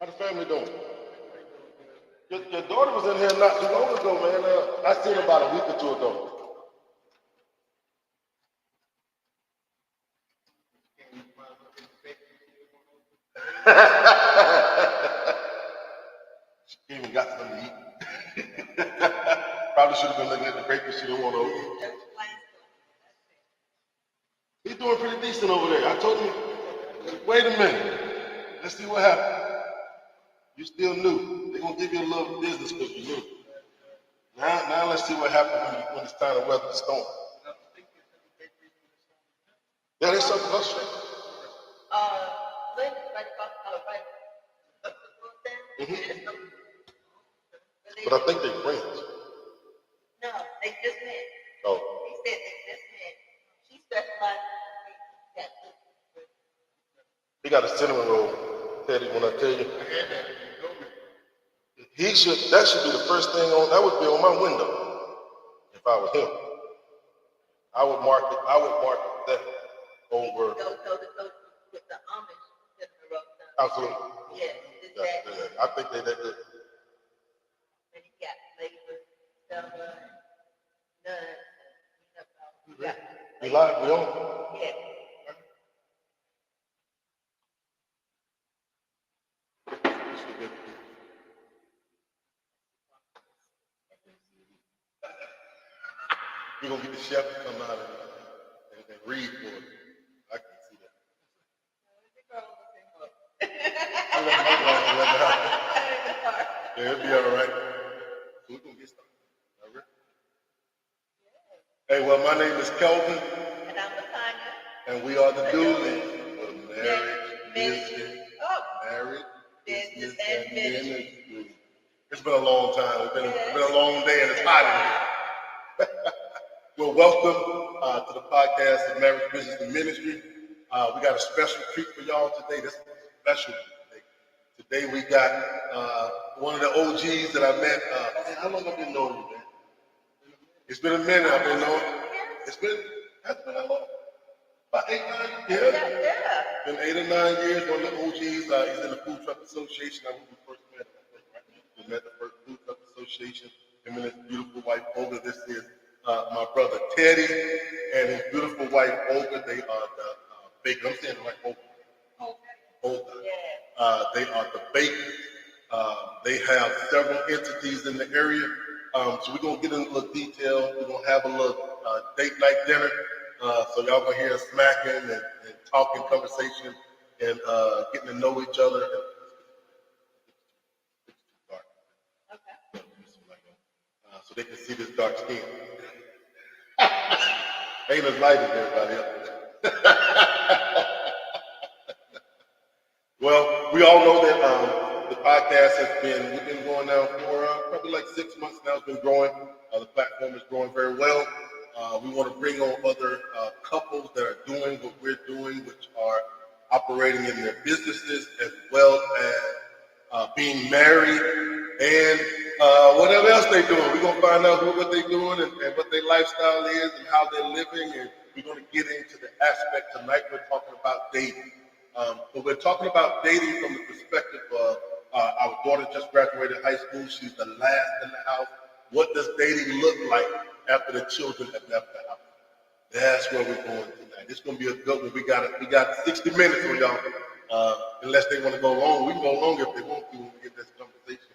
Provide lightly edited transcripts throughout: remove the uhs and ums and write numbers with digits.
How the family doing? Your daughter was in here not too long ago, man. I seen her about a week or two ago. She came and got something to eat. Probably should have been looking at the breakfast. She didn't want to open. He's doing pretty decent over there. I told him, wait a minute. Let's see what happens. You still new. They're going to give you a little business because you're new. Now let's see what happens when it's time to weather the storm. Yeah, there's something else. But I think they're friends. No, they just met. Oh. He said they just met. She specializes in tattoos. He got a cinnamon roll, Teddy, when I tell you. That should be the first thing that would be on my window if I was him. I would mark that over. So with the Amish cinnamon roll. Absolutely. Yes, exactly. Yeah, I think they that good. And he got flavor, stuff, nuts, We live, we on. Yeah. We're gonna get the chef to come out and read for us. I can see that. Yeah, it'll be all right. We're gonna get started. All right. Hey, well, my name is Kelvin. And I'm Latanya. And we are the Dooleys for marriage, business, business, and ministry. It's been a long time. It's been a long day, and it's hot in here. Well, welcome to the podcast of Marriage, Business, and Ministry. We got a special treat for y'all today. This is special today. Today we got one of the OGs that I met. How long have I been knowing you, man? It's been a minute. I've been knowing. Has it been that long? About 8, 9 years? Yeah. Been 8 or 9 years. One of the OGs. He's in the Food Truck Association. I think we first met. We met the first Food Truck Association. Him and his beautiful wife Olga. This is my brother Teddy and his beautiful wife Olga. They are the bakers. I'm saying it right, Olga. Yeah. They are the bakers. They have several entities in the area. So we're gonna get into a little detail. We're gonna have a little date night dinner. So y'all gonna hear us smacking and talking, conversation, and getting to know each other. Okay. So they can see this dark skin. Ain't as light as everybody else. Well, we all know that the podcast we've been going now for probably like 6 months now. It's been growing. The platform is growing very well. We want to bring on other couples that are doing what we're doing, which are operating in their businesses as well as being married and whatever else they're doing. We're going to find out what they're doing and what their lifestyle is and how they're living. And we're going to get into the aspect tonight. We're talking about dating. But we're talking about dating from the perspective of our daughter just graduated high school. She's the last in the house. What does dating look like after the children have left the house? That's where we're going tonight. It's going to be a good one. We got 60 minutes for y'all. Unless they want to go long, we can go longer if they want to when we get this conversation.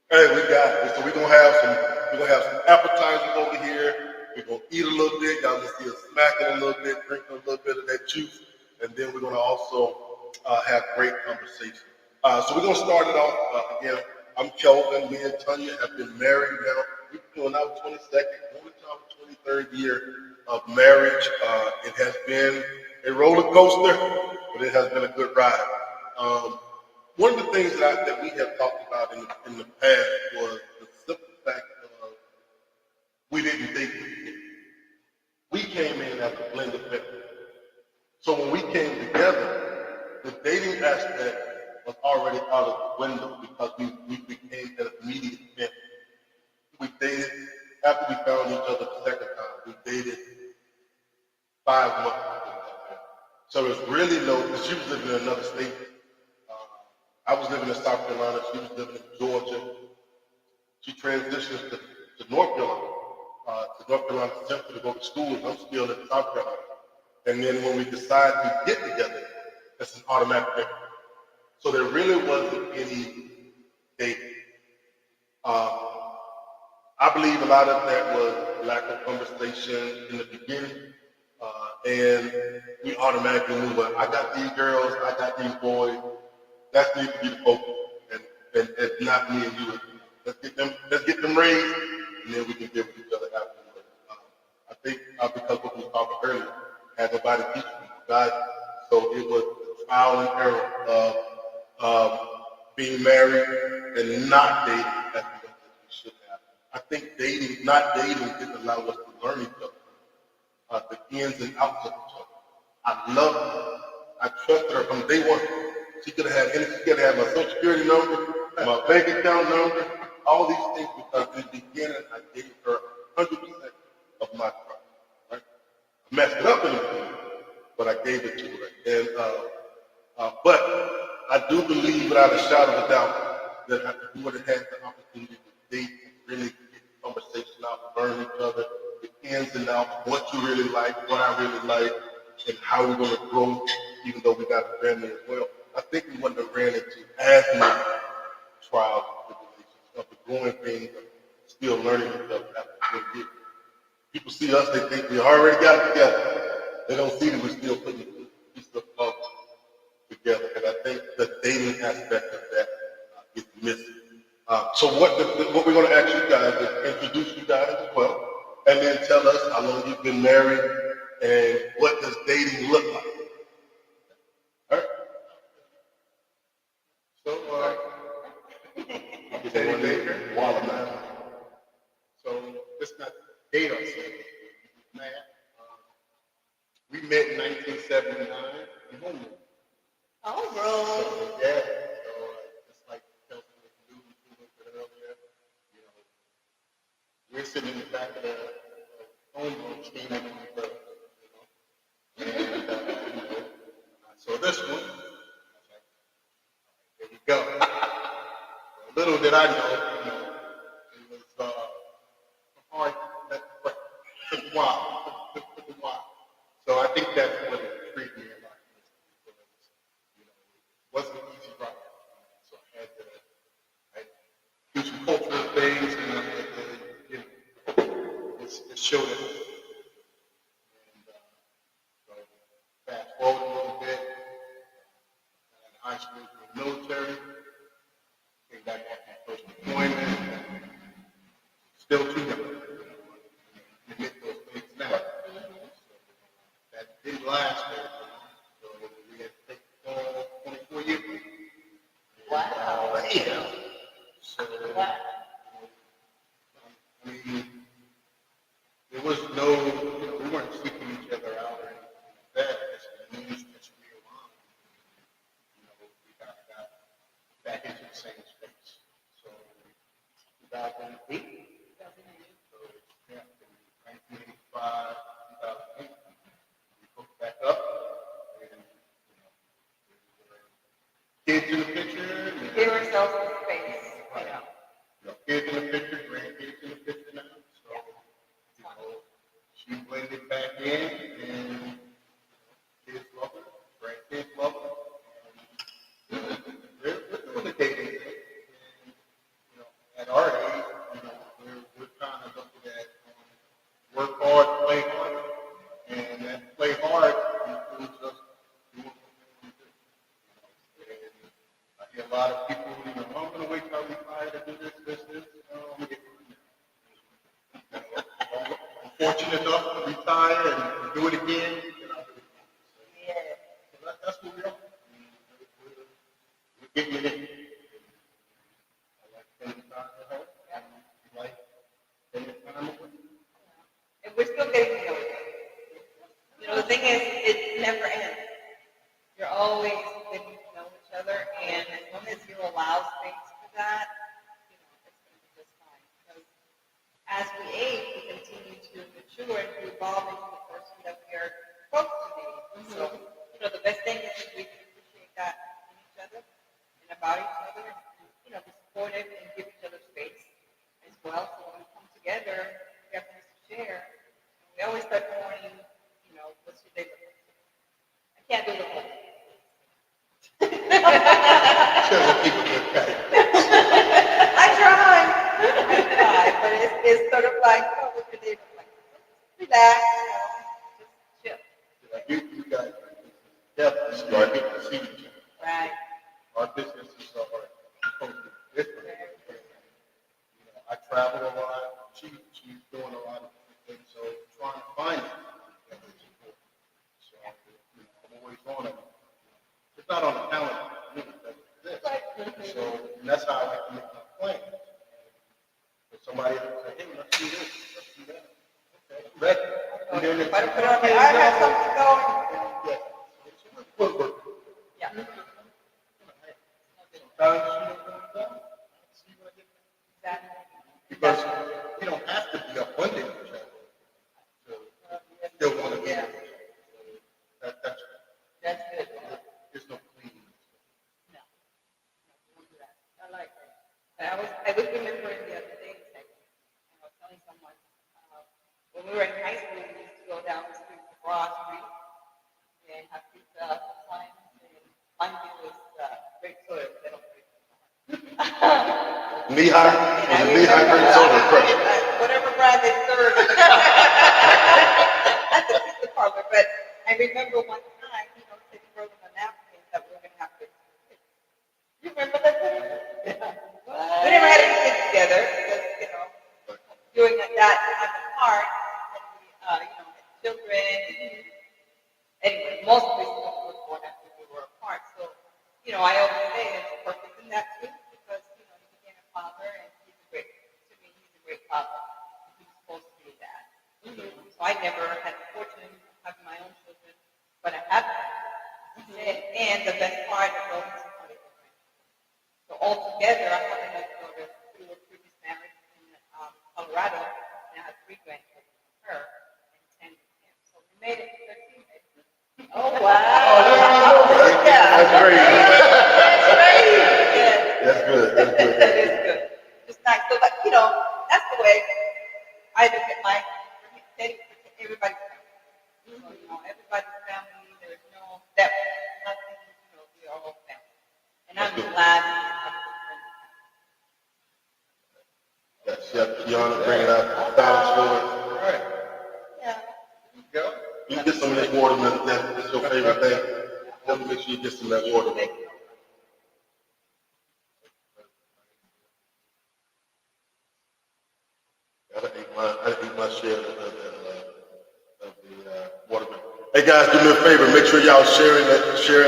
Hey, we got it. So we're gonna have some appetizers over here. We're gonna eat a little bit. Y'all gonna see us smacking a little bit, drinking a little bit of that juice, and then we're gonna also have great conversation. So we're gonna start it off again. I'm Kelvin. Me and Tanya have been married now. We're doing our 22nd, going into our 23rd year of marriage. It has been a roller coaster, but it has been a good ride. One of the things that we have talked about in the past was the simple fact of we didn't date with it. We came in as a blended family. So when we came together, the dating aspect was already out of the window because we became an immediate family. We dated, after we found each other the second time, we dated 5 months. So there's really because she was living in another state. I was living in South Carolina. She was living in Georgia. She transitioned to North Carolina, to North Carolina Central to go to school, and I'm still in South Carolina. And then when we decided to get together, that's an automatic thing. So there really wasn't any date. I believe a lot of that was lack of conversation in the beginning, and we automatically knew, well, I got these girls, I got these boys. That needs to be the focus, and not me and you. Let's get them raised, and then we can deal with each other afterwards. I think because what we was talking earlier, had nobody teach me God, so it was the trial and error of being married and not dating as we should have. I think not dating didn't allow us to learn each other, the ins and outs of each other. I loved her. I trusted her from day one. She could have had my social security number, my bank account number, all these things, because in the beginning I gave her 100% of my trust. Right? I messed it up in the beginning, but I gave it to her. And but I do believe, without a shadow of a doubt, that if we would have had the opportunity to date and really get the conversation out, learn each other, the ins and outs, what you really like, what I really like, and how we're going to grow, even though we got a family as well. I think we wouldn't have ran into as many trials and tribulations of the growing things, of still learning each other after 20 years. People see us, they think we already got it together. They don't see that we're still putting pieces of puzzle together. And I think the dating aspect of that is missing. So what we're going to ask you guys is introduce you guys as well, and then tell us how long you've been married and what does dating look like. All right. So, I'm Teddy Baker. So, let's not date ourselves. Man, we met in 1979 in Homewood. Oh, bro. So, yeah. So, just like Kelsey was alluding to a little bit earlier, you know, we're sitting in the back of the Homewood steaming on the bird, you know. And, I saw this one. I was like, there we go. Little did I know, it was hard. That took a while. Took a while. So I think that's what intrigued me about this, because it wasn't an easy ride. So I had to do some cultural things, and I had to, just show them. And so fast forward a little bit. I had high school for the military. Came back after my first deployment. Still too young. Admit those things now. So that didn't last very long. So we had to take 24 years. Wow. Yeah. So, Wow. I mean, there was no, we weren't seeking each other out or anything like that. It's the news that's real on. We got back into the same space. So 2008. So yeah, 1985, 2008. We hooked back up, and kids in the picture. Give ourselves some space, you know. Kids in the picture, grandkids in the picture now. So she blended back in, and kids love her, grandkids love her. We're doing the dating thing. And, at our age, we're kind of looking at work hard, play hard, and that play hard includes us doing what we want to do. And I hear a lot of people, I'm going to wait till I retire to do this. I'm going to get I'm fortunate enough to retire and do it again, and I'll do it again. Yeah. So that's what we are. We're getting it in. I like spending time with her. And we like spending time with her. And we're still getting to know each other. The thing is, it never ends. You're always getting to know each other, and as long as you allow space for that, it's going to be just fine. Because as we age, we continue to mature and to evolve into the person that we are supposed to be. So, the best thing is if we can appreciate that in each other and about Can't do the whole. Should keep a good track. I try, but it's sort of like, oh, what your day look like? Relax, just chill. Like you guys, definitely start getting to see each other. Right. Our businesses are totally different. You know, I travel a lot. She's doing a lot of different things, so trying to find it is important. So you know, I'm always on it. It's not on the calendar. You know, that exists. So and that's how I like to make my plans. If somebody else say, hey, let's do this, let's do that. Okay, I'm ready. And then If I don't put it on there, I have something going. yeah, so it's work. Yeah. Sometimes you don't want to go. See what I get. Exactly. Because you don't have to be abundant in each other to still want to be. Yeah. That's That's good. there's no clean. No. I like that. I was remembering the other day, I was telling someone, when we were in high school, we used to go down the street to Broad Street and have pizza sometimes, and my meal was great soda. They don't drink Knee-high, And I was it knee-high remember, grape soda or fresh? whatever brand they serve at the pizza parlor, but I remember one time, taking wrote on a napkin that we were going to have to. You remember that? We never had anything together because, doing that on the part, and we, had children. Anyway, most of us were born after we were apart. So, I always say it's perfect in that too because, he became a father and he's a great father. He's supposed to be that. So I never had the fortune of having my own children, but I have them. And the best part is always somebody different. So altogether, I have enough daughters who were previous married in Colorado, and I have 3 grandchildren from her and 10 from him. So we made it 13 babies. Oh, wow. That's great. That's great. Yeah. That's good. That's good. That is good. It's nice. So, that's the way I look at my everybody's family. So, everybody's family. There's no depth, nothing. We are all family. And I'm glad to Got Chef Kiana bringing out balance for it. All right. Yeah. There you go. You get some of this watermelon. That's your favorite thing. Let me make sure you get some of that watermelon. I ate my share of the watermelon. Hey guys, do me a favor. Make sure y'all sharing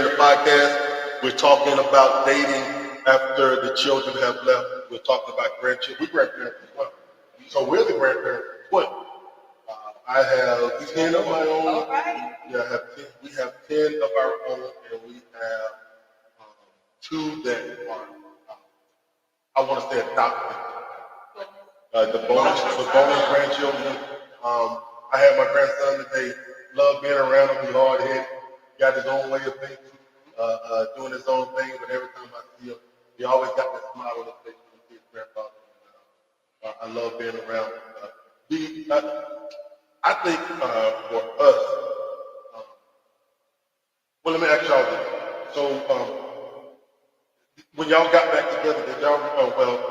the podcast. We're talking about dating after the children have left. We're talking about grandchildren. We're grandparents as well. So we're the grandparents as well. I have 10 of my own. All right. Yeah, I have 10. We have 10 of our own, and we have 2 that are, I want to say adopted. The bonus grandchildren. I had my grandson today. Love being around him. He's hard-headed. Got his own way of thinking, doing his own thing. But every time I see him, he always got that smile on his face when he sees his grandfather. I love being around him. I think for us, well, let me ask y'all this. So, when y'all got back together, did y'all, a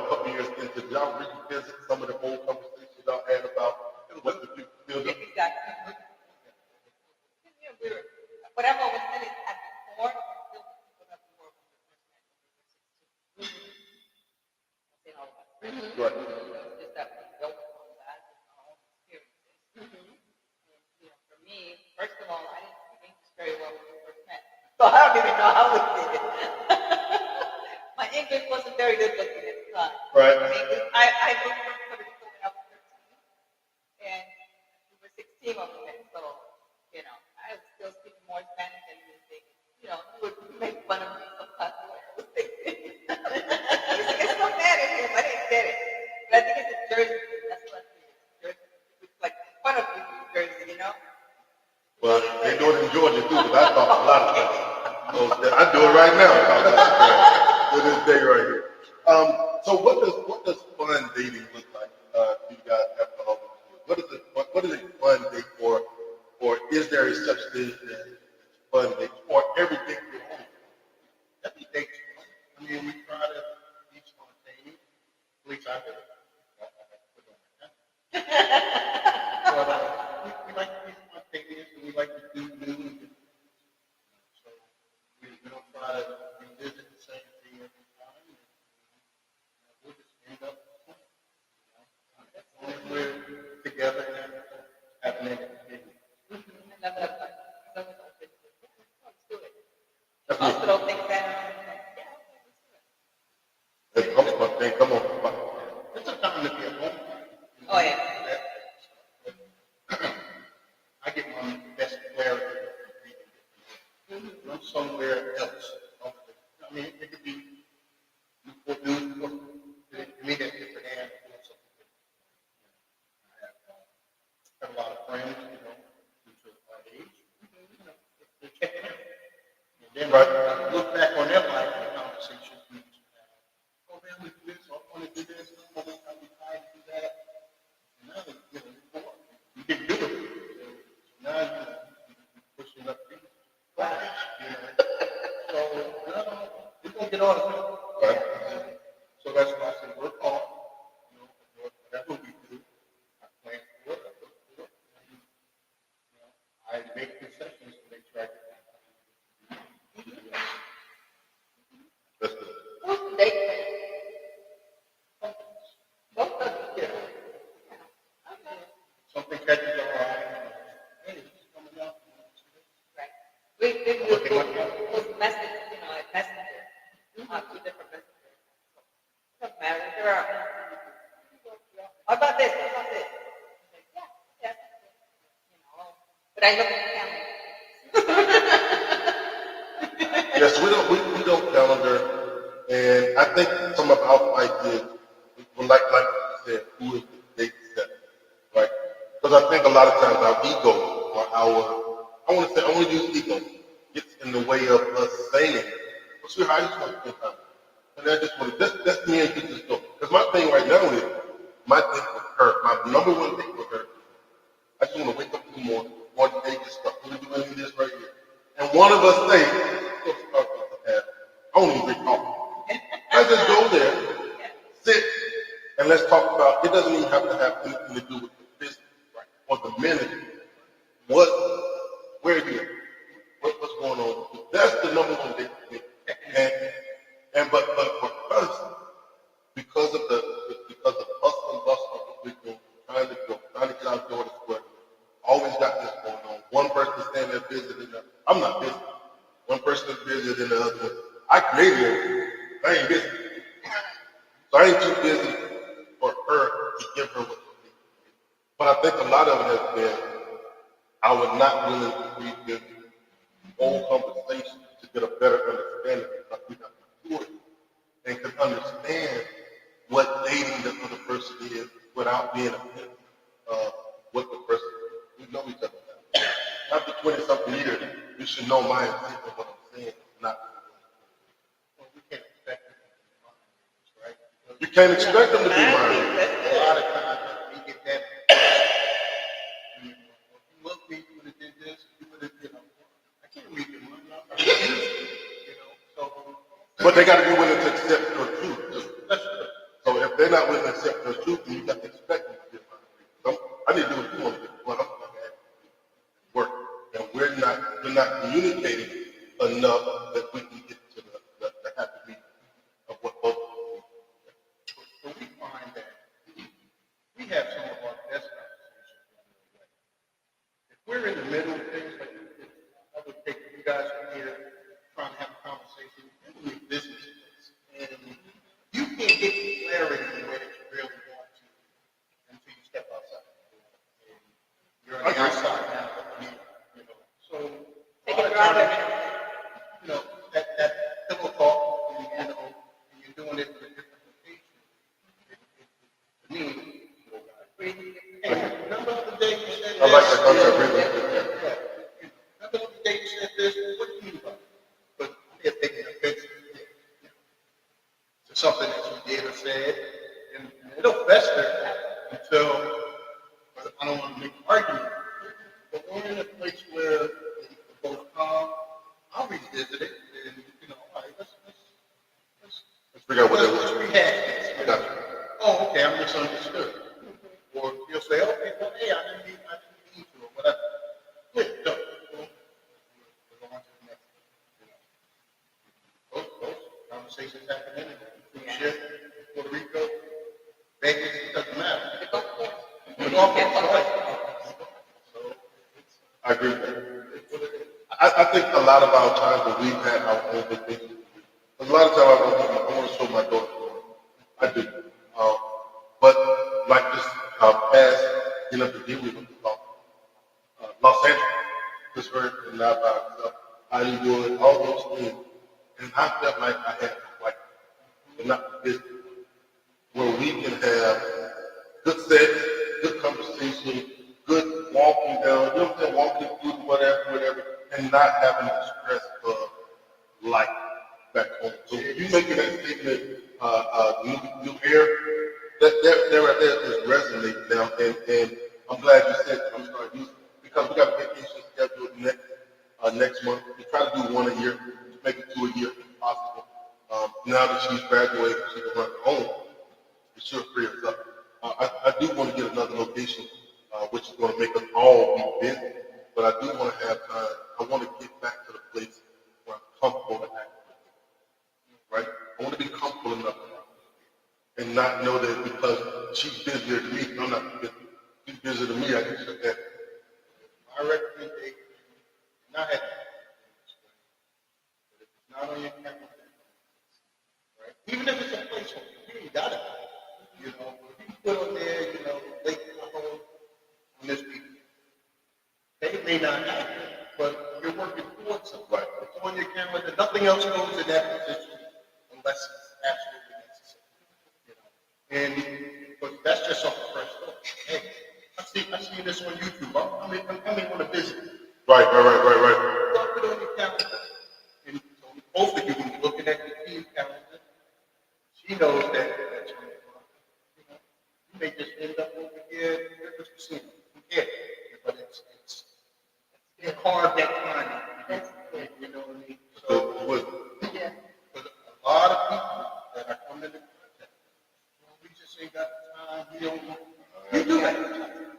couple years into, did y'all revisit some of the old conversations y'all had about what the future feels like? Exactly. What I've always said is at the core, we're still the people that we were when we first met when we were 16. All of us, right? Right. It's just that we built upon that with our own experiences. And, for me, first of all, I didn't speak English very well when we first met. So I don't even know how we did it. My English wasn't very good looking at the time. Right. I moved from Puerto Rico when I was 13. And we were 16 when we met. So, I was still speaking more Spanish than anything. You would make fun of me sometimes the way I was thinking. It's so bad in here, but I didn't get it. But I think it's a Jersey. That's what I think. Jersey. It's like fun of you in Jersey, Well, they do it in Georgia too, but I talk a lot of things. I do it right now. To this day right here. So what does fun dating look like to you guys after all these years? What is a fun date or is there a such thing as fun date? friends, you know, due to our age, you know, they check in. And then Right. look back on their life and conversations we used to have. Oh man, we do this, I want to do this, oh man, I'm trying to do that. And now, you know, before, you didn't do it. So now you're pushing up things. Right. You know. So, no, we're going to get on it. Right. So that's why I say work hard. You know, whatever we do, I plan for it, I look for it. And, you know, I make concessions to make sure I get that. That's good. Who's the date thing? Both of you. Yeah. Okay. Something catches our eye. Hey, this is coming up. Right. We was message, you know, like messenger, two different messengers. Doesn't matter. There are. What about this? What about this? Like, yeah, you know. But I look at the calendar. Yes, we don't calendar, and I think some of our fight is, like you said, who is the date set, right? Because I think a lot of times our ego or I want to use ego, gets in the way of us saying, well, sure, I just want to spend time. And I just want to, that's me and you just go. Because my thing right now is, my thing with her, my number one thing with her, I just want to wake up in the morning, one day, just start doing this right here. And one of us say, let's start with the I don't even drink coffee. I just go there, sit, and let's talk about, it doesn't even have to have anything to do with the business, right? Or the ministry. Where are you at? What's going on? That's the number one thing for me. But for us, because of the hustle and bustle of what we're doing, trying to get our daughter square, always got this going on. One person standing there visiting, I'm not busy. One person is busier than the other one. I created it. I ain't busy. So I ain't too busy for her to give her what she needs. But I think a lot of it has been, I was not willing to revisit old conversations to get a better understanding because we have maturity and can understand what dating the other person is without being offended of what the person is. We know each other now. After 20-something years, you should know my intent of what I'm saying, not Well, we can't expect them to be minds, right? Because you can't expect them to be mine. a lot of times we get that. You know, if you love me, you would have did this, you would have, you know, I can't read your mind. I'm not you know, so. But they got to be willing to accept your truth too. That's true. So if they're not willing to accept your truth, then you got to expect them to be mine. I need to do what you want to do. What I'm going to have to do. Work. And we're not communicating enough that we can get to the happy medium of what both of us need. So we find that we have some of our best conversations along the way. If we're in the middle of things, like I would take you guys from here trying to have a conversation, you're in business, and you can't get the clarity in the way that you really want to until you step outside. And you're on the outside now, you know. So Take a drive every now and then. you know, that pillow talk, and, you know, and you're doing it with a different location. To me, you know, Breathing. hey, remember the other day you said this? I like that concept, really. Yeah. Remember the other day you said this? What do you mean by it? But they're taking offense to something that you did or said, and it'll fester until, I don't want to make an argument, but we're in a place where we're both calm. I'll revisit it, and, you know, all right, let's figure out what they let's want. rehash this. I got you. Oh, okay, I'm misunderstood. Or you'll say, okay, well, hey, I didn't mean to, or whatever. Good, done. We're on to the next. You know. Those conversations happen anyway. Cruise ship, Puerto Rico, Vegas, it doesn't matter. We're all So I agree with that. I think a lot of our times when we've had our own vacations, a lot of times I want to show my daughter. I do. But like this past, the deal we went to Los Angeles, Pittsburgh, and now by itself, Hollywood, all those things. And I felt like I had like, but not business, where we can have good sex, good conversation, good walk walking down, you know what I'm saying, walking through whatever, and not having the stress of life back home. So you making that statement, new air, that right there is resonating now, and I'm glad you said that. I'm starting using it because we got a vacation scheduled next month. We try to do one a year, make it 2 a year if possible. Now that she's graduated, she can run her own. It sure free us up. I do want to get another location, which is going to make us all be busy. But I do want to have time. I want to get back to the place where I'm comfortable and active. Right? I want to be comfortable enough and not know that because she's busier than me, I'm not busy. She's busier than me, I can shut that. My recommendation, and I had but if it's not on your calendar, right? Even if it's a placeholder, you ain't got it. You know, if you put on there, you know, late home on this week, they may not happen, but you're working towards something. Right. It's on your calendar. Nothing else goes in that position unless it's absolutely necessary. You know, and but that's just something fresh. Hey, I see this on YouTube. I'm coming on a visit. Right. Don't put it on your calendar. And so both of you will be looking at your team calendar. She knows that that's on your calendar. You know, you may just end up over here just to see who cares. But it's you carve that time out. You know what I mean? So Yeah. but a lot of people that are coming into contact, well, we just ain't got the time. We don't know. You do that.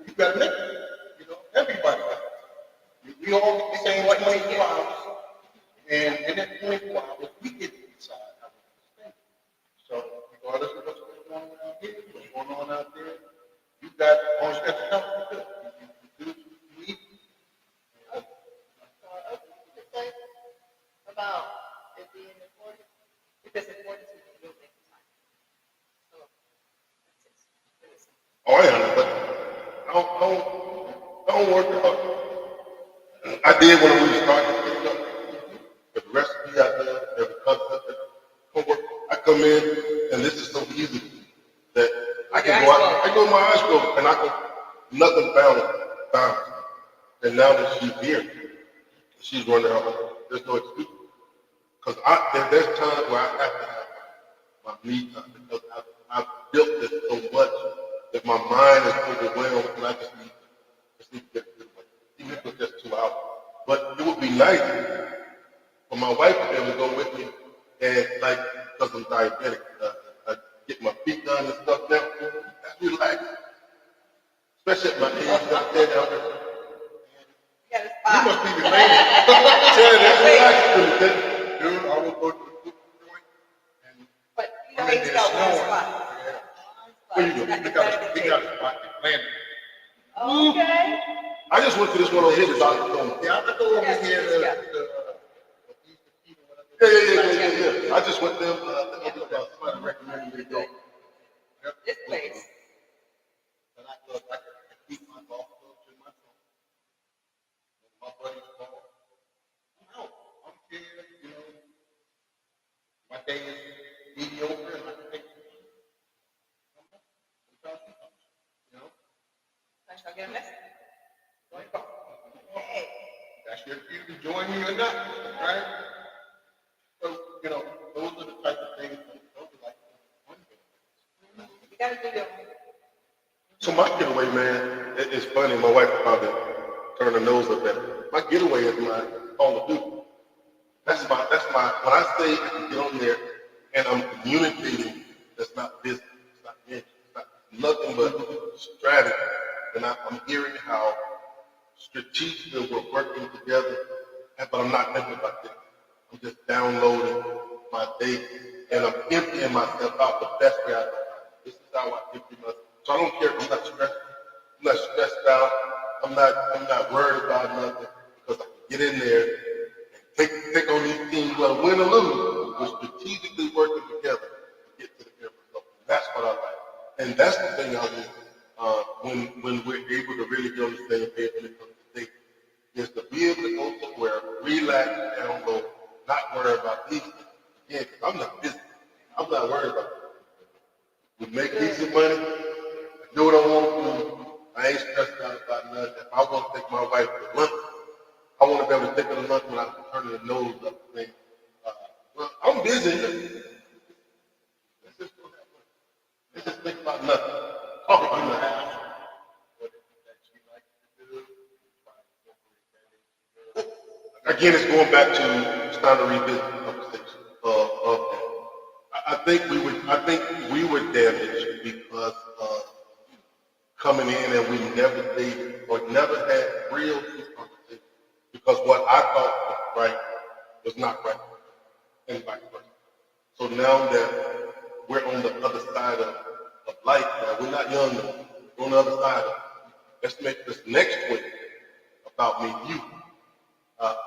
You got to make it. You know, everybody got it. We all get the same 24 hours. And in that 24 hours, we get to decide how we're going to spend it. So regardless of what's going on around here, what's going on out there, you got, as long as you got the health, you're good. You do what you need. About it being important, because importance is a real big time. So, that's it. Oh, I am, but I don't work out. I did when we started picking up the recipe out there, every concept, homework. I come in, and this is so easy that I can go out, I go with my eyes closed, and I can, nothing bound. And now that she's here, she's running her own, there's no excuse. Because there's times where I have to have my me time because I've built this so much that my mind is overwhelmed and I just need to get it away. Even if it's just 2 hours. But it would be nice for my wife to be able to go with me and like, because I'm diabetic, I get my feet done and stuff now. That's relaxing. Especially at my age, out there now. You got a You spot. must be related. That's relaxing. Dude, I will go to the food joint and But you I'm know, in he's there got one snoring. spot. Yeah. Where you go? He got a spot in Landon. Okay. I just went to this one over here, the doctor told me. Yeah, I go over Yes, here yes, to Yeah. I just went there. Somebody recommended me to go. This place. And I look, I can keep my golf clubs in my phone. My buddy's call. I'm out. I'm here, you know. My day is mediocre and I can take some time. Sometimes she comes, you know. Thanks, I'll get a message. Like, oh, Hey. that's your cue to join me or not, right? So, you know, those are the type of things that those are like fun things. You gotta do your own. So my getaway, man, it's funny. My wife probably turned her nose up at it. My getaway is my Call of Duty. That's my. When I say I can get on there and I'm communicating, that's not business. It's not business. It's not nothing but strategy. And I'm hearing how strategically we're working together, but I'm not thinking about this. I'm just downloading my day, and I'm emptying myself out the best way I can. This is how I empty myself. So I don't care if I'm not stressed. I'm not stressed out. I'm not worried about nothing because I can get in there and take on these teams, well, win or lose. We're strategically working together to get to the end result. That's what I like, and that's the thing I want when we're able to really get on the same page when it comes to dating, is to be able to go somewhere, relax, down low, not worry about these things. Again, 'cause I'm not busy. I'm not worried about it. We make decent money. I do what I want to do. I ain't stressed out about nothing. If I want to take my wife to lunch, I want to be able to take her to lunch without turning the nose up and saying, well, I'm busy. Let's just go have lunch. Let's just think about nothing. Talk about nothing. What is it that you like to do? Try to incorporate that into your Again, it's going back to it's time to revisit the conversation of that. I think we were damaged because of coming in and we never dated or never had real true conversation because what I thought was right was not right, and vice versa. So now that we're on the other side of life, now we're not young now, we're on the other side of it. Let's make this next week about me and you.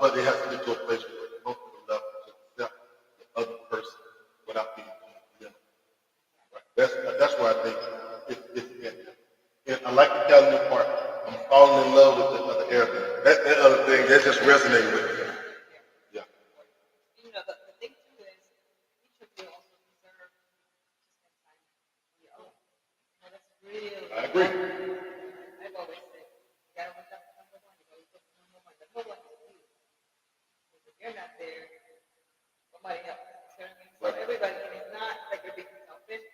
But it has to get to a place where we're comfortable enough to accept the other person without being condemned. Right? That's where I think it's and I like the California part. I'm falling in love with the other area. That other thing, that just resonated with me. Yeah. You know, the thing too is each of you also deserve to spend time on your own. You know, that's really. I agree. I've always said, you gotta look up to number one, you gotta look up to number one. The number one is you. Because if you're not there, somebody else. You know what I mean? So Right. everybody, and it's not that you're being selfish,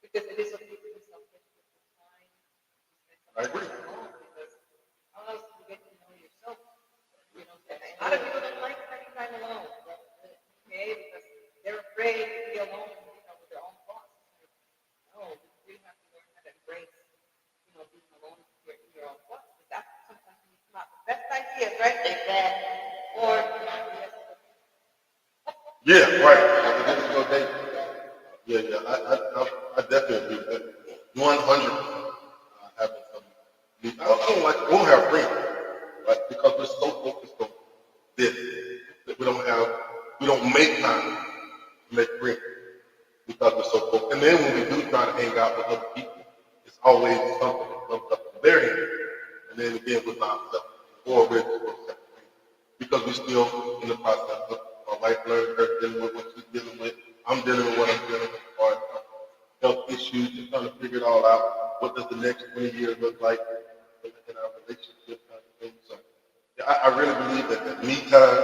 because it is okay to be selfish with your time. I agree. Because how else do you get to know yourself? You know, and a lot of people don't like spending time alone. Okay, because they're afraid to be alone, you know, with their own thoughts. No, you have to learn how to embrace, you know, being alone with your own thoughts. Because that's sometimes when you come out with the best ideas, right? Exactly. Or not the best. Yeah, right. Like a difficult day. Yeah. I definitely agree with that. 100. Having some. I don't have friends, right? Because we're so focused on this that we don't make time to make friends because we're so focused. And then when we do try to hang out with other people, it's always something that comes up from their end. And then again with ourselves, or we're just going to separate because we're still in the process of my wife learning, her dealing with what she's dealing with. I'm dealing with what I'm dealing with as far as health issues and trying to figure it all out. What does the next 20 years look like in our relationship kind of thing? So yeah, I really believe that me time,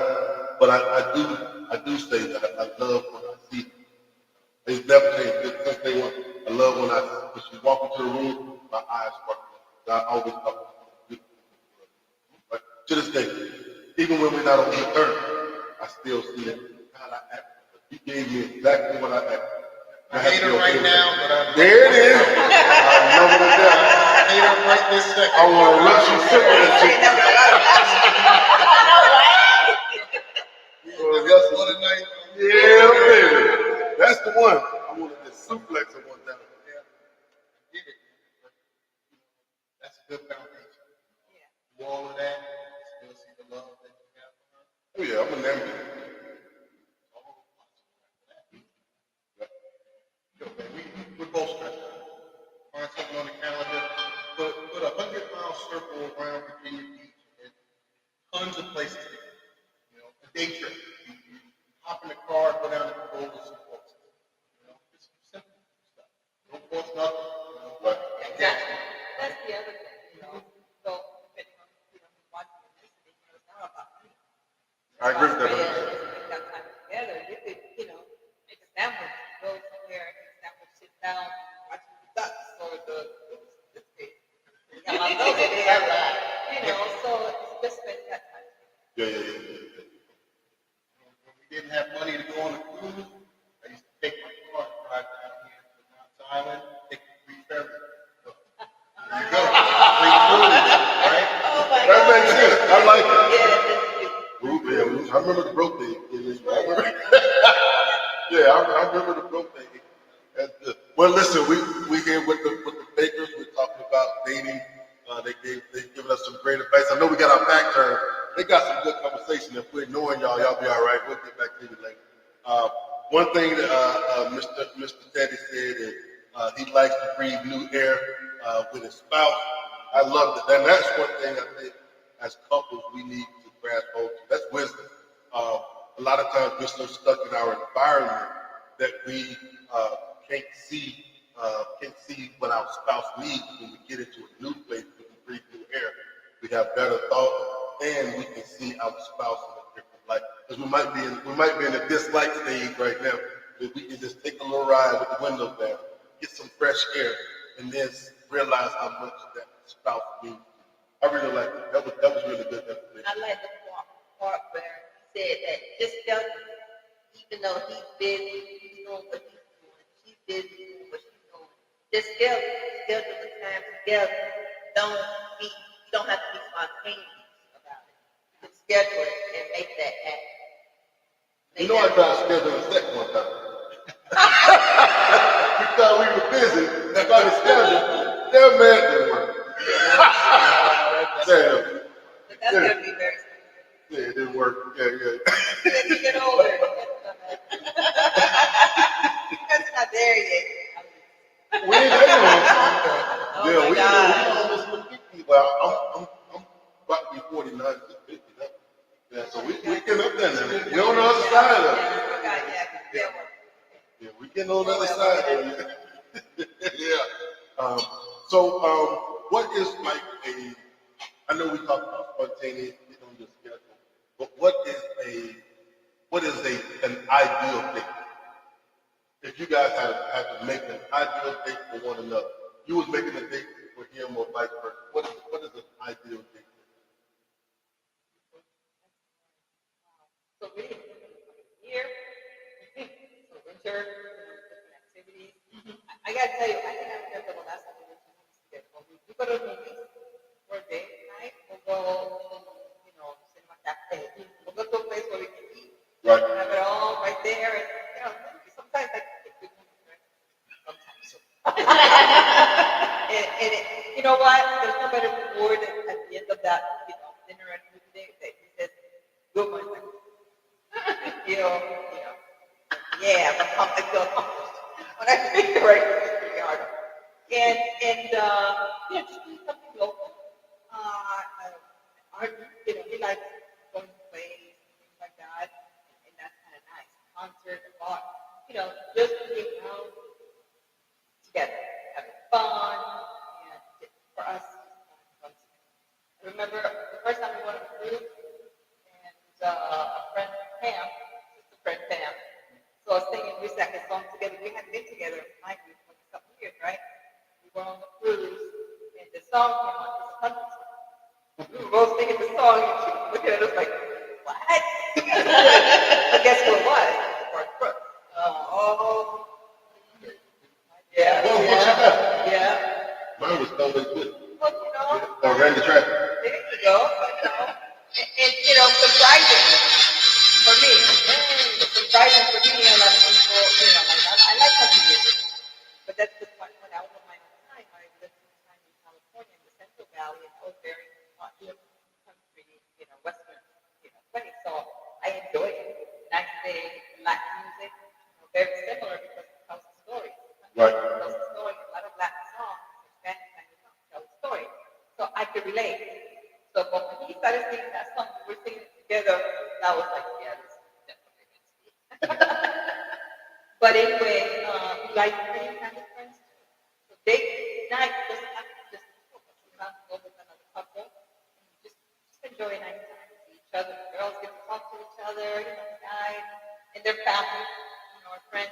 but I do say that I love when I see her. It's never changed since day one. I love when she walk into the room, my eyes sparkle. I always talk to her. But to this day, even when we're not on good terms, I still see it. God, I act. You gave me exactly what I asked. I hate her right now, but I'm there it is. I love it to death. I hate her right this second. I want to rush you simple and shit. Oh, yes, what a night. Yeah, baby. That's the one. I want to just suplex her one time. Yeah, I get it. But, that's a good foundation. Yeah. Do all of that, still see the love that you have for her. Oh yeah, I'm a neighbor. Yo, man, we're both stressed out. Find something on the calendar. Put a 100-mile circle around Virginia Beach and tons of places to go. You know, a day trip. You hop in the car, go down to the boat with some folks. You know, just simple stuff. Don't cost nothing. You know, but Exactly. That's the other thing, you know. So, depending on, you know, who's watching and listening, you know, it's not about me. I agree with that. Yeah, just spend that time together. You could, you know, make a sandwich, go somewhere, make a sandwich, sit down, watch the ducks or this case. You got my dog there, you know, so it's just spend that time. Yeah. when we didn't have money to go on a cruise, I used to take my car and drive down here to Knott's Island, take the free ferry. So, there you go. Free cruise, right? Oh my That God. makes sense. I like it. Yeah, that's cute. I remember the broke thing. Yeah, I remember the broke thing. That's good. Well, listen, we here with the Bakers. We're talking about dating. They've given us some great advice. I know we got our back turned. They got some good conversation. If we're ignoring y'all be all right. We'll get back to you later. One thing that Mr. Teddy said is he likes to breathe new air with his spouse. I love that. And that's one thing I think as couples we need to grasp hold to. That's wisdom. A lot of times we're so stuck in our environment that we can't see what our spouse needs when we get into a new place. We can we have better thought, and we can see our spouse in a different light. Because we might be in a dislike stage right now. If we can just take a little ride with the windows down, get some fresh air, and then realize how much that spouse means. I really like it. That was really good information. I like the part where he said that just tell him, even though he's busy, he's doing what he's doing, she's busy doing what she's doing. Just schedule the time together. You don't have to be spontaneous about it. You can schedule it and make that happen. You know, I tried to schedule a second one time. Because we were busy, I tried to schedule. That man didn't work. Damn. But that's going to be very specific. Yeah, it didn't work. Yeah. As you get older, you guys are not there yet. We ain't there yet. Oh Yeah, my we God. almost 50. Well, I'm about to be 49, just 50 now. Yeah, so we getting up there now. We're on the other side of it. Yeah, we getting on the other side of it. Yeah. What is like I know we talked about spontaneous, getting on your schedule, but what is an ideal date? If you guys had to make an ideal date for one another, you was making a date for him or vice versa. What is an ideal date? So really, here, so winter, different activities. I gotta tell you, I think I remember the last time we went to movies together. We go to the movies for a day, right? We'll go to, cinema cafe. We'll go to a place where we can eat. Right. Have it all right there. And, sometimes I can pick good movies, right? Sometimes. You know what? There's no better reward at the end of that, dinner and movie day that he says, good one. Yeah, I feel accomplished when I pick the right pretty hard. And just do something local. He likes going to plays and things like that, and that's kind of nice. Concert, a bar, just being around together, having fun, and for us, fun. I remember the first time we went on a cruise, and a friend, Pam, sister friend Pam. So I was thinking we sang a song together. We hadn't been together, mind you, for a couple years, right? We were on the cruise, and the song came on. It was a country song. We were both singing the song, and she was looking at us like, what? But guess what it was? Garth Brooks. Oh. Yeah. Well, what you got? Yeah. Mine was always good. Well, Or Randy Travis. there you go. And surprising for me. Surprising for me, a lot of people, I like country music. But that's just when I was on my own time. I lived some time in California in the Central Valley, and I was very country, Western, place. So I enjoyed it. And I say Latin music, very similar because it tells a story. Right. It tells a story. A lot of Latin songs, Spanish kind of songs, tell a story. So I could relate. So when he started singing that song, we were singing it together. That was like, yeah, this is definitely meant to be. But anyway, we like spending time with friends too. So date night doesn't have to be just two of us. Sometimes we go with another couple and just enjoy a nice time with each other. Girls get to talk to each other, guys and their family, our friends,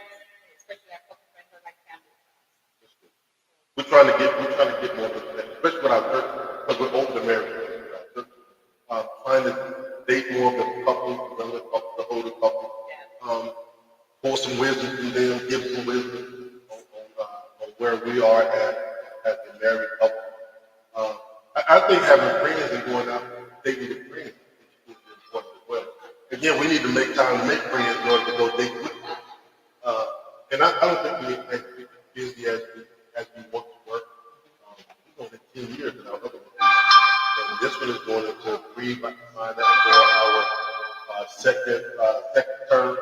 especially our couple friends are like family. We're trying to get more of that, especially with our church, because we're open to marriage. Trying to date more of the couples, the younger couples, the older couples. Pour some wisdom from them, give some wisdom on where we are as a married couple. I think having friends and going out dating with friends is important as well. Again, we need to make time to make friends in order to go date with them. And I don't think we're as busy as we want to work. We're going to 10 years in our other one. And this one is going into 3 by the time that for our second term.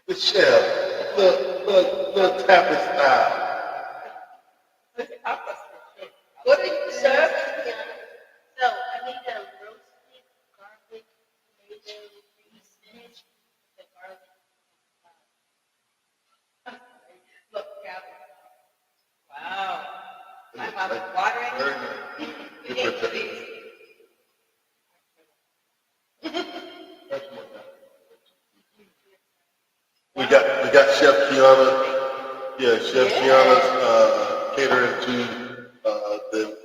Michelle, the tapping style. What are you serving, Kiana? So I need a roasted garlic tomato green spinach with the garlic. Look, Calvin. Wow. My house is watering. Very nice. You get to these. That's more than We got Chef Kiana. Yeah, Chef Kiana's catering to the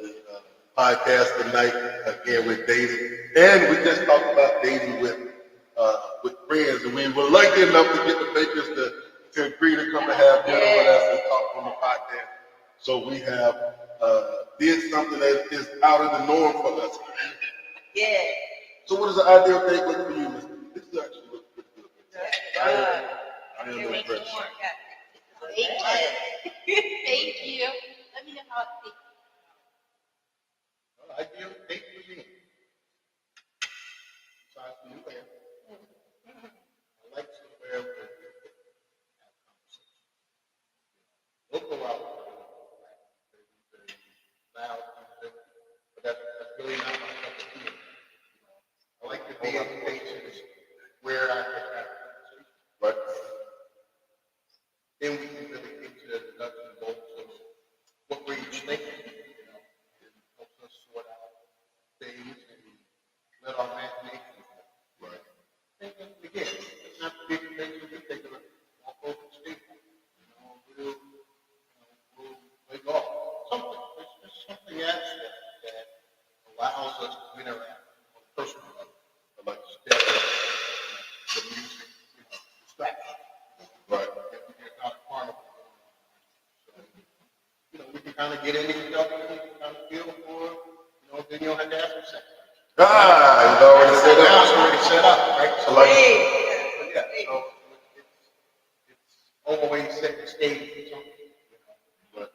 podcast tonight again with dating, and we just talked about dating with friends, and we were lucky enough to get the Bakers to agree to come and have dinner with us and talk on the podcast. So we have did something that is out of the norm for us. Yeah. So what does the ideal date look for you, Mr.? This actually looks pretty good. I am impressed. Thank you. Let me know how it feels. well, ideal date for me. Besides the new hair. I like somewhere where we can have conversation. We'll go out very loud, but that's really not my cup of tea. I like to be in spaces where I can have conversation. Right? Then we can really get to the nuts and bolts of what we're each thinking. You know, it helps us sort out things and let our imagination go. Right. And again, it's not big things we can take a walk over the street. You know, we'll play golf. Something. There's something else that allows us to interact on a personal level. Like instead of the music, distraction. Right. There's not a carnival. So, we can kind of get into each other and kind of feel for, then you don't have to ask for sex. He's already So set now it's up. already set up, right? So Like- yeah, so it's always set the stage for something. But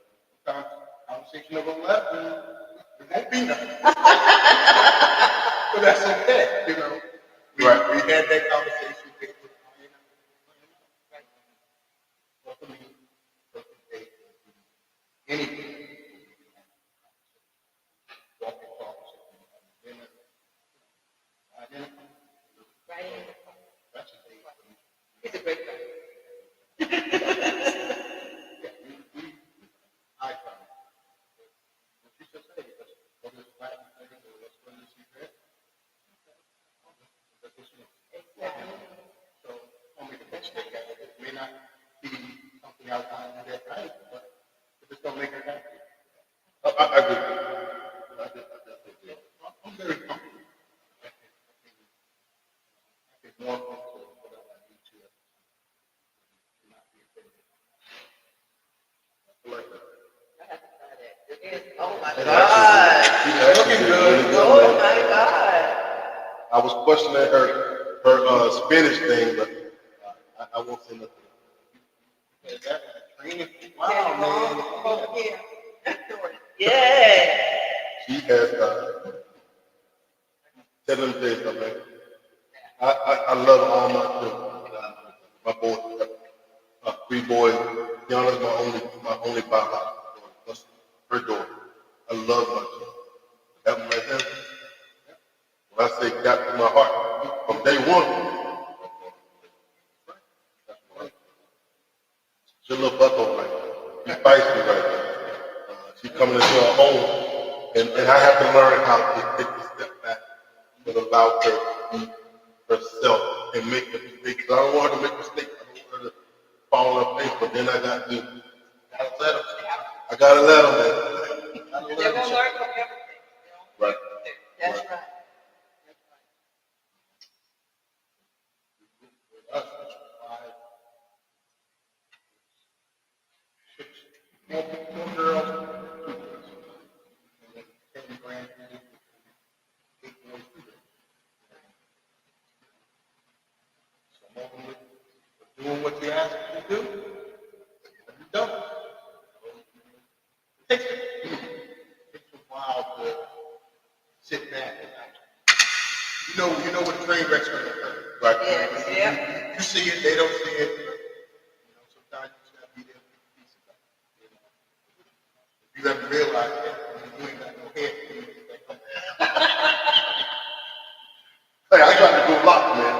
conversation will go left and it won't be nothing. But that's okay, We had that conversation. But for me, perfect date would be anything. Walking, talking, dinner. Right. That's a date for me. He's a great guy. I found it. What you just said, let's go to this Latin thing, or let's go to this event. That's what you know. So, I'll make a mistake out of it. It may not be something I want to do that night, but if it's going to make her happy, I agree. I definitely agree. I'm very comfortable. I can warm into whatever I need to not be offended. I like that. It is. Oh my And God. actually, he actually Looking did good. really Oh man. my God. I was questioning her Spanish thing, but I won't say nothing. Yeah, that was a training. Wow, man. Oh, yeah. Yeah. She has, tell them this, man. I love all my children. My boys, three boys. Kiana's my only biological daughter, plus her daughter. I love my children. That one right there. When I say got to my heart, from day one. She's a little bucko right now. She's feisty right now. She's coming into her home, and I have to learn how to take a step back and allow her to be herself and make the mistakes. I don't want her to make mistakes. I don't want her to fall on her face, but then I got to let them. I gotta let them. They're gonna learn from everything. Right. That's Right. right. With us, it's 5, 6, 4 girls, 2 boys. And then 10 grandkids, 8 boys, 2 girls. Some of them are doing what you ask them to do, and you don't. It takes a while to sit back and you know what train wreck's going to occur. Right. Yeah. You see it, they don't see it. Sometimes you just gotta be there to pick the pieces up. You have to realize that you ain't got no head when you get that coming. Hey, I tried to do a lot, man.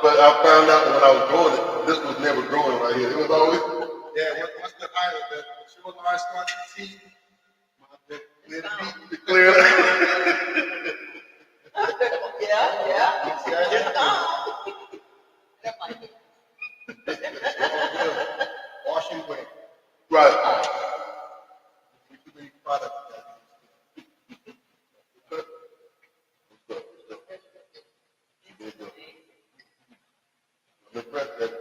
But I found out that when I was growing it, this was never growing right here. It was always. Yeah, once the shoreline starts to see, my clear the beat. To clear it. Yeah. See, I had to. That might be. Wash and wear. Right. Too many products. I'm impressed that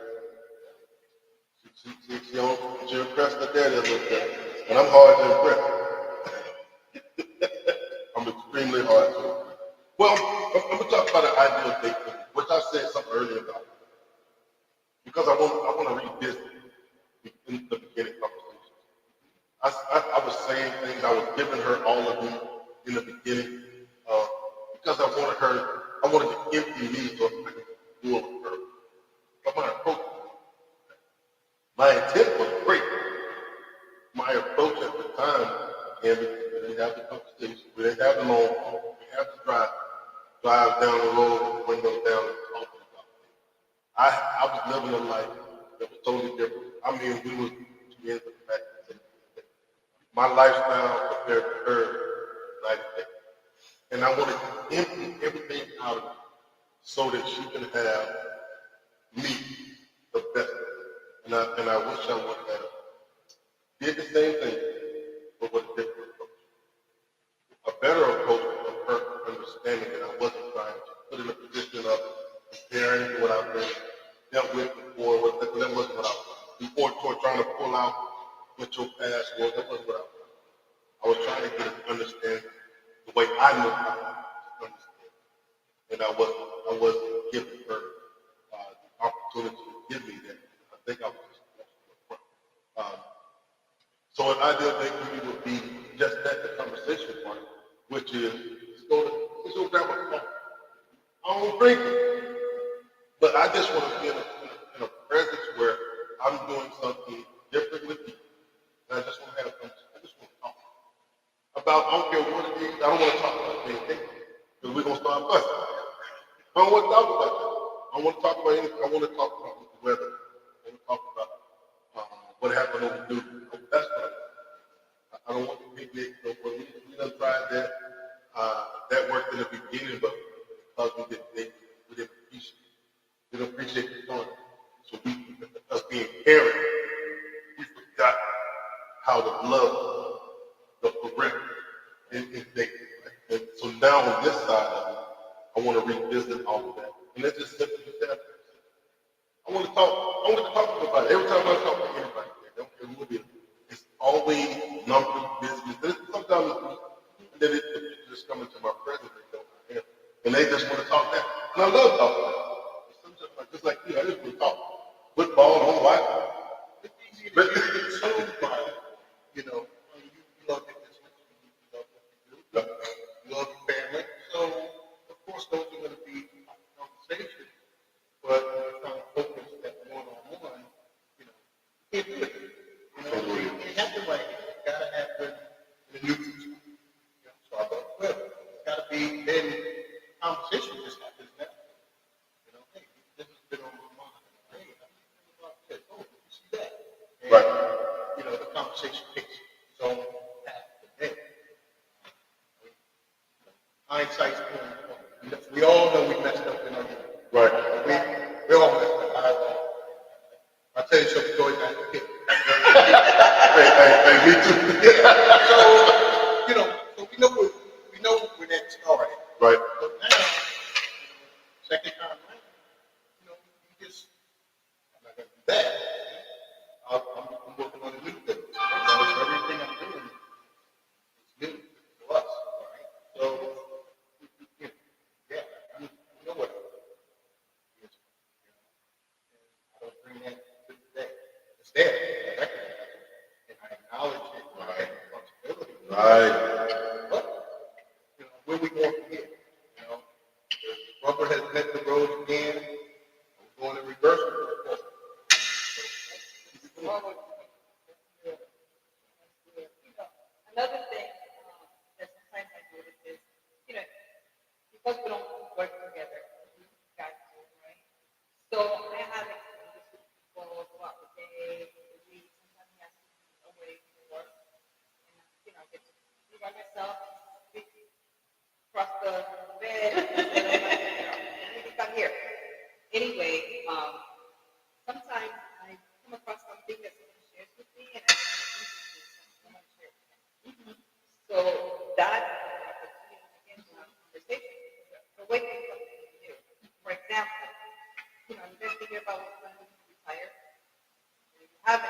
she impressed her daddy a little bit. And I'm hard to impress. I'm extremely hard to impress. Well, I'm gonna talk about an ideal date, which I said something earlier about. Because I want to revisit in the beginning conversation. I was saying things, I was giving her all of me in the beginning, because I wanted to empty me so I could do it with her. But my approach, my intent was great. My approach at the time, and we didn't have the conversation, we didn't have the long haul, we didn't have to drive down the road with the windows down and talking about things. I was living a life that was totally different. I mean, we was two ends of the back. My lifestyle compared to her night and day. And I wanted to empty everything out of her so that she can have me, the best of her. And I wish I would have did the same thing, but with a different approach. A better approach of her understanding that I wasn't trying to put in a position of comparing to what I've been dealt with before. That wasn't what I was. Before trying to pull out what your past was, that wasn't what I was. I was trying to get an understanding the way I knew how to understand. And I wasn't giving her the opportunity to give me that. I think I was just upfront. So an ideal date for me would be just that, the conversation part, which is let's go grab a phone. I don't drink it, but I just want to be in a presence where I'm doing something different with you. And I just want to have I just want to talk about, I don't care what it is, I don't want to talk about anything, because we're going to start fussing. I don't want to talk about that. I want to talk about anything. I want to talk about the weather. I want to talk about what happened over New. That's what I don't want the picnic. We done tried that. That worked in the beginning, but because we didn't appreciate the fun. So us being parents, we forgot how to love the progression in dating. Right? And so now on this side of it, I want to revisit all of that. And let's just simply that. I want to talk about it. Every time I talk to anybody, I don't care who it is, it's always numbers, business. And sometimes and then it just coming to my presence, they know who I am. And they just want to talk that. And I love talking about it. Sometimes, just like you, I just want to talk. Football, don't watch. It's easy to get consumed by it. You know, you love your business, you love what you do, you love your family. So, of course, those are going to be conversations. But trying to focus that one-on-one, you know, you can't do it. You know, you can't have the right. It's got to happen in the neutral zone. You know, so I thought, well, it's got to be, then conversation just happens now. You know, hey, this has been on my mind. Hey, how do you feel about this? Oh, did you see that? And, Right. you know, the conversation takes its own path from there. Hindsight's 20/20. We all know we messed up in our youth. Right. We all messed up. I'll tell you some stories as a kid. Hey, me too. So, you know, so we know where that started. Right. But now, second time around, you know, you just, I'm not going to do that. I'm working on a new thing. So everything I'm doing is new to us, right? So, you know, yeah, you know what it is. I don't bring that to today. It's there. I recognize it. And I acknowledge it. I have responsibility. Right. But, you know, where we going from here? You know, the rubber has met the road again. We're going in reverse. Another thing that sometimes I notice is, you know, because we don't work together, you guys do, right? So I have experiences with people throughout the day, the week, sometimes I have to be away from work, and you know, get to see by myself, speak across the bed, and I'm like, what do you got here? Anyway, sometimes I come across something that someone shares with me, and I find it interesting, so I want to share it with them. So that opportunity again to have a conversation. The way things something new. For example, you've been thinking about what's going to retire. If you haven't,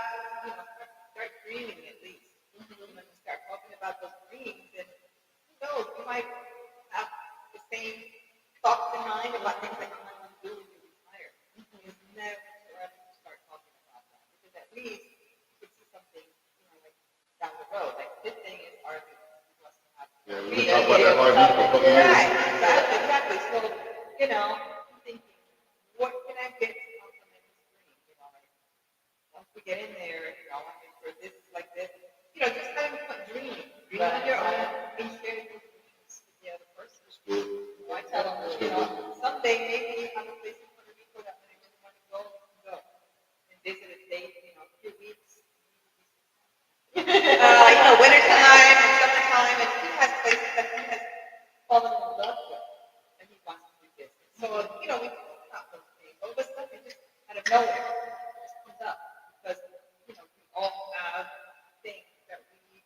start dreaming at least. You start talking about those dreams, and who knows, you might have the same thoughts in mind about things that you might want to do when you retire. It's never too early to start talking about that, because at least you can see something, like down the road. Like this thing is RV. Yeah, we can talk about that RV for a couple years. Right, exactly. So, I'm thinking, what can I get to complement this dream? Like once we get in there, I want to make sure this is like this. Just kind of dream on your own, and sharing those dreams with the other person. Why tell them, someday maybe you have a place in Puerto Rico that when I really want to go, you can go and visit a state, a few weeks. Wintertime and summertime, and he has places that he has fallen in love with, and he wants to revisit. So, we talk about those things. All of a sudden, just out of nowhere, it just comes up because, we all have things that we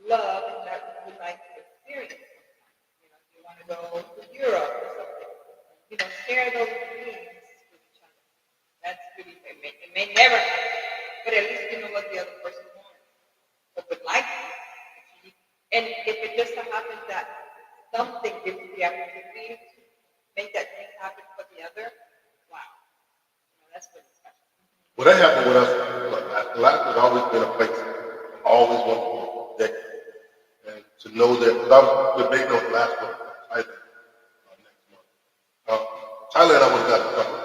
love and that we would like to experience. You want to go to Europe or something. Share those dreams with each other. That's really, it may never happen, but at least you know what the other person wants or would like to achieve. And if it just so happens that something gives you the opportunity to make that dream happen for the other, wow. That's really special. Well, that happened with us. Like, life has always been a place I always wanted to go for decades. And to know that, because I was debating on the last one, Thailand, next month. Thailand, I would have got it covered.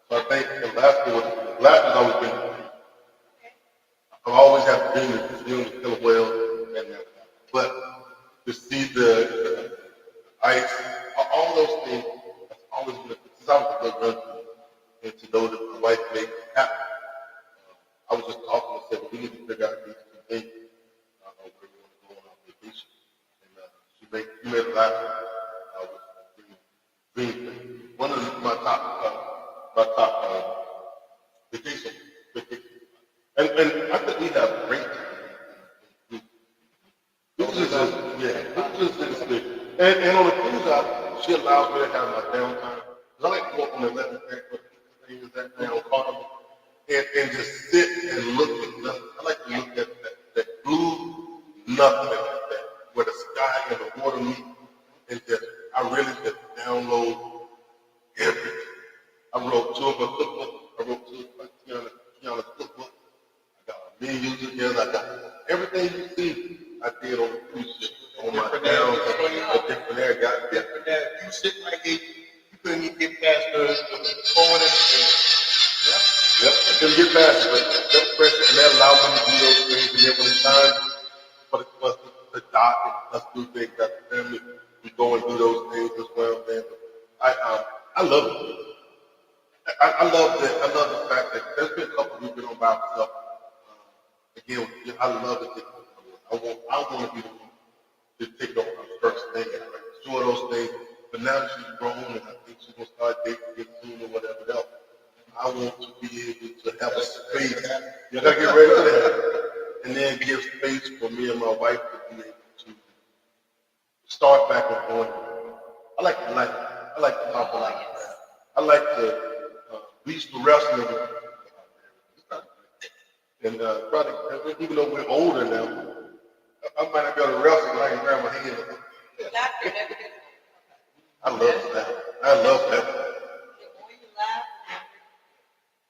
So I think the last has always been. I've always had a dream to see the killer whale, and but to see the ice, all those things, that's always been. Since I was a good run, and to know that my wife made it happen. I was just talking and said, well, we need to figure out these two things. Where we want to go on our vacation. And she made a lot of dream thing. One of my top vacation. And I think we have great time. Cruises is good. And on the cruise out, she allows me to have my downtime. Because I like to go up on the 11th deck, what the thing is that down Carnival, and just sit and look at nothing. I like to look at that blue nothing, where the sky and the water meet, and I really just download everything. I wrote two of her cookbook. I wrote two of Tiana's cookbook. I got a menu together. I got everything you see. I did on the cruise ship. On my down, a different air. Got different air. You sit right here, you couldn't even get past the forward and Yep, I couldn't get past it, but that pressure, and that allowed me to do those things. And then when it's time for the doc and us do things as a family, we go and do those things as well. Man, I love it. I love that. I love the fact that there's been a couple we've been on by myself. Again, I love it. I want to be the one to take over her first thing. Enjoy those things. But now that she's grown and I think she's gonna start dating again soon or whatever else, I want to be able to have a space. You gotta get ready for that, and then give space for me and my wife to be able to start back and forth. I like to talk a lot. I like to reach for wrestling. And probably, even though we're older now, I might not be able to wrestle, but I can grab my hand. Laughter never gets old. I love that. I love that. The more you laugh,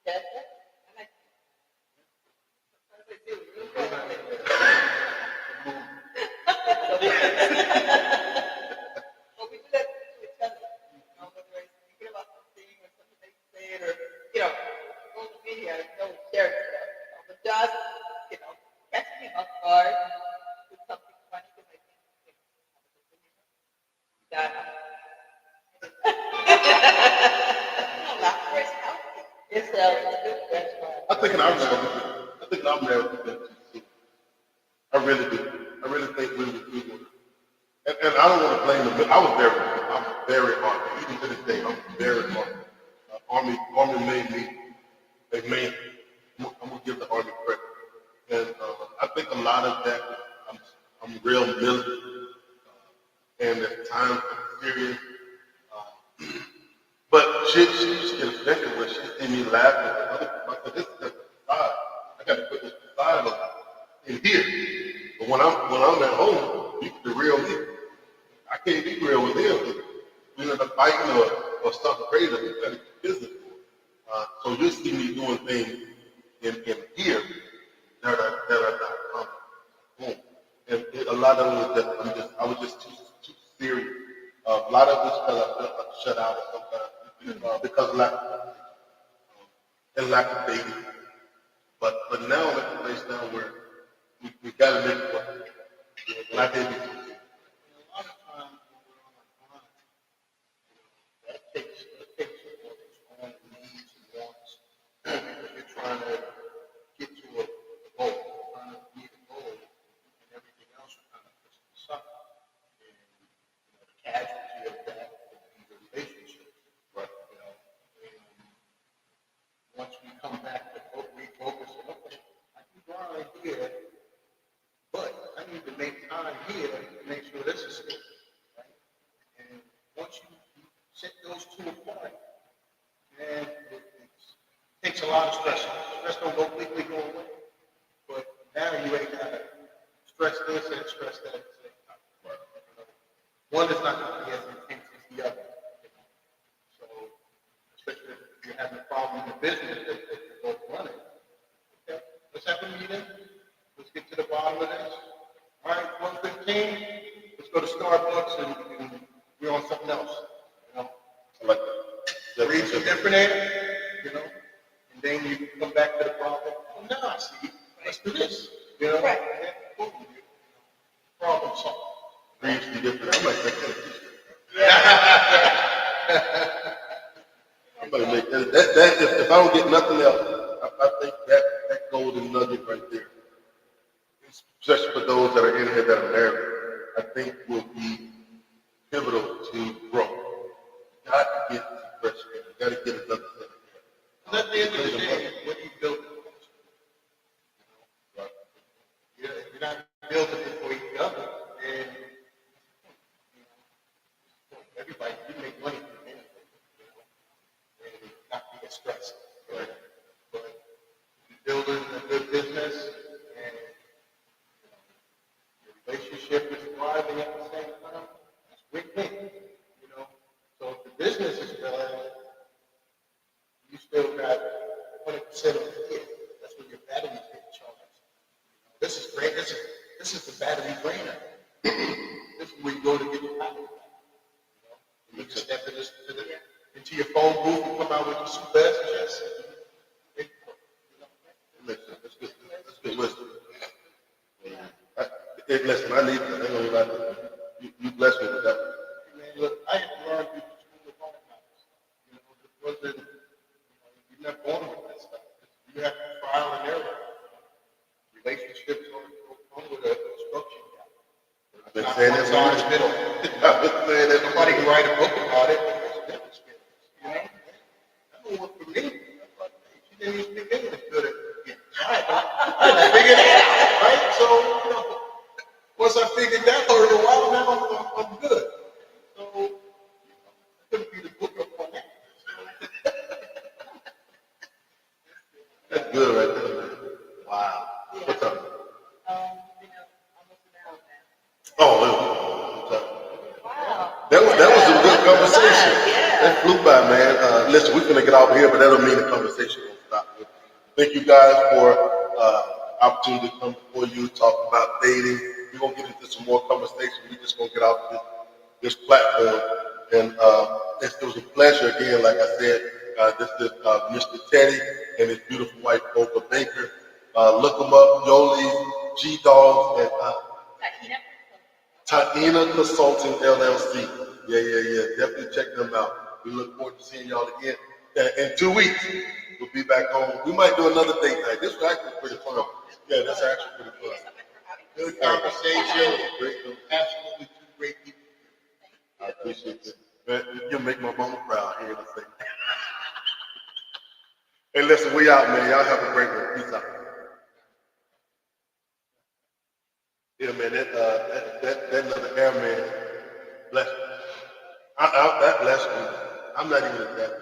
that's it. I like it. Sometimes I do. Real good. But we do that to each other. Whether it's thinking about something or something they said or, social media, share stuff. But just, catching me off guard with something funny because I think that laughter is healthy. It's healthy. That's right. I think I'm married to them too. I really do. I really think we would And I don't want to blame them. I'm very Army. Even to this day, I'm very Army. Army made me a man. I'm gonna give the Army credit. And I think a lot of that, I'm real militant, and at times I'm serious. But she just get offended when she see me laughing at other people. I said, this is just a facade. I got to put this facade on in here. But when I'm at home, you can be real me. I can't be real with them. We end up fighting or something crazy. We got to get business. So you'll see me doing things in here that are not common home. And a lot of it was just I was just too serious. A lot of this felt like shut out sometimes because of lack of and lack of dating. But now I'm at the place now where we got to make it work. And I did it. A lot of times when we're on our grind, that takes one's own needs and wants. Because you're trying to get to a goal, trying to meet a goal, and everything else kind of puts to the side. And the casualty of that would be the relationship, right? And once we come back to refocus, okay, I can grind here, but I need to make time here to make sure this is good, right? And once you set those two apart, man, it takes a lot of stress. Stress don't completely go away, but now you ain't got to stress this and stress that at the same time. Right? One is not going to be as intense as the other. So, especially if you're having a problem in the business that you're both running. Okay, let's have a meeting. Let's get to the bottom of this. All right, 1:15. Let's go to Starbucks and we're on something else. I like that. Read some different air, and then you come back to the problem. Oh, now I see. Let's do this. Right. Boom, problem solved. Read some different. I might make that. I'm gonna make that if I don't get nothing else, I think that golden nugget right there, especially for those that are in here that are married, I think will be pivotal to growth. You got to get fresh air. You got to get another set of air. And at the end of the day, what do you build it for? You're not building it for each other, and everybody, you make money from anything, and not be stressed, right? But you're building a good business, and your relationship is thriving at the same time. That's a great thing, So if the business is done, you still got 20% of the year. That's when your batteries get charged. This is great. This is the battery drainer. This is where you go to get your battery back. You can step into your phone booth and come out with your super SGS. That's good. That's good wisdom. Listen, I need that. I ain't gonna lie to you. You bless me with that. Man, look, I had to learn through the school of hard knocks. It wasn't, you're not born with that stuff. You have to trial and error. Relationships come with a structure gap. I've been saying that. I've been saying that. Somebody can write a book about it, but it's their experience. That don't work for me. She didn't even speak English good at it. I figured it out, right? So, once I figured that hurdle out, now I'm good. So, I couldn't be the book up on that. That's good right there, man. Wow. What's up? Almost an hour now. Oh, Wow. that was a good conversation. Yeah. That flew by, man. Listen, we're gonna get off here, but that don't mean the conversation won't stop. Thank you guys for opportunity to come before you, talk about dating. We're gonna get into some more conversation. We're just gonna get off this platform, and it was a pleasure again. Like I said, this is Mr. Teddy and his beautiful wife, Boca Baker. Look them up, Yoli, G-Dogs, and Taina Consulting LLC. Yeah. Definitely check them out. We look forward to seeing y'all again in 2 weeks. We'll be back home. We might do another date night. This was actually pretty fun. Yeah, that's actually pretty fun. Good conversation. Absolutely two great people. mama proud here to say. Hey, listen, we out, man. Y'all have a great one. Peace out. Yeah, man, that another airman blessed me. That blessed me. I'm not even that.